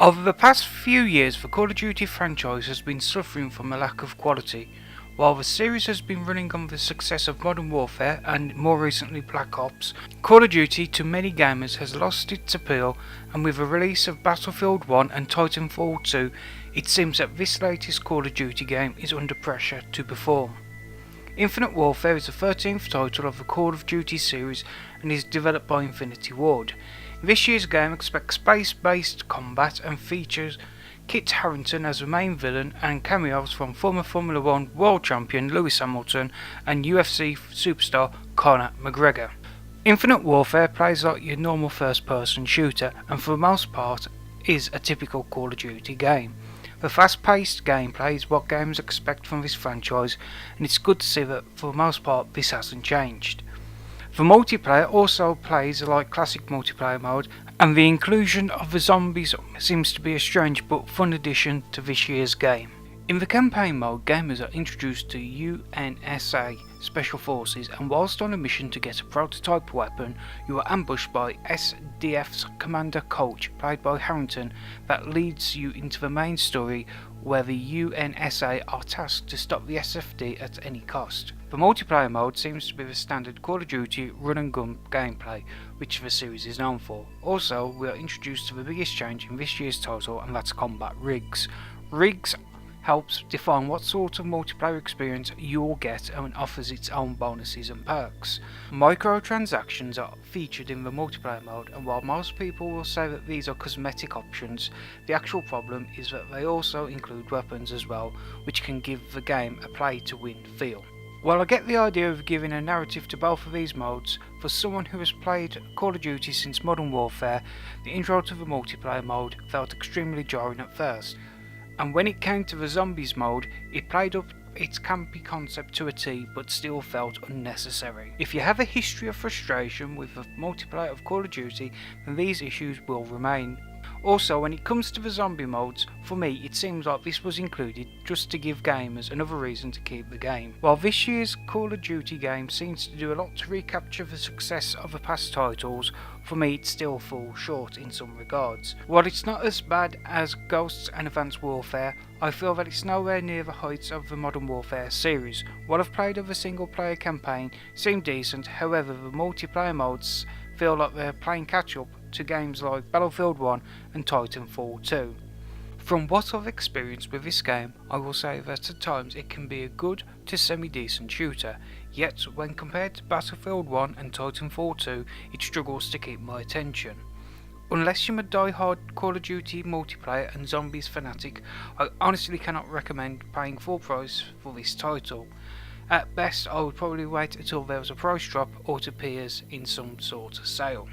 Over the past few years, the Call of Duty franchise has been suffering from a lack of quality. While the series has been running on the success of Modern Warfare and more recently Black Ops, Call of Duty to many gamers has lost its appeal, and with the release of Battlefield 1 and Titanfall 2, it seems that this latest Call of Duty game is under pressure to perform. Infinite Warfare is the 13th title of the Call of Duty series and is developed by Infinity Ward. This year's game expects space-based combat and features Kit Harington as the main villain and cameos from former Formula 1 world champion Lewis Hamilton and UFC superstar Conor McGregor. Infinite Warfare plays like your normal first-person shooter and for the most part is a typical Call of Duty game. The fast-paced gameplay is what gamers expect from this franchise, and it's good to see that for the most part this hasn't changed. The multiplayer also plays like classic multiplayer mode, and the inclusion of the zombies seems to be a strange but fun addition to this year's game. In the campaign mode, gamers are introduced to UNSA Special Forces, and whilst on a mission to get a prototype weapon, you are ambushed by SDF's Commander Coach, played by Harrington, that leads you into the main story where the UNSA are tasked to stop the SFD at any cost. The multiplayer mode seems to be the standard Call of Duty run and gun gameplay, which the series is known for. Also, we are introduced to the biggest change in this year's title, and that's combat rigs. Rigs helps define what sort of multiplayer experience you will get and offers its own bonuses and perks. Microtransactions are featured in the multiplayer mode, and while most people will say that these are cosmetic options, the actual problem is that they also include weapons as well, which can give the game a play to win feel. While I get the idea of giving a narrative to both of these modes, for someone who has played Call of Duty since Modern Warfare, the intro to the multiplayer mode felt extremely jarring at first. And when it came to the zombies mode, it played up its campy concept to a T, but still felt unnecessary. If you have a history of frustration with the multiplayer of Call of Duty, then these issues will remain. Also, when it comes to the zombie modes, for me it seems like this was included just to give gamers another reason to keep the game. While this year's Call of Duty game seems to do a lot to recapture the success of the past titles, for me it still falls short in some regards. While it's not as bad as Ghosts and Advanced Warfare, I feel that it's nowhere near the heights of the Modern Warfare series. What I've played of the single player campaign seemed decent, however the multiplayer modes feel like they're playing catch up to games like Battlefield 1 and Titanfall 2. From what I've experienced with this game, I will say that at times it can be a good to semi-decent shooter, yet when compared to Battlefield 1 and Titanfall 2, it struggles to keep my attention. Unless you're a die-hard Call of Duty multiplayer and zombies fanatic, I honestly cannot recommend paying full price for this title. At best, I would probably wait until there was a price drop or it appears in some sort of sale.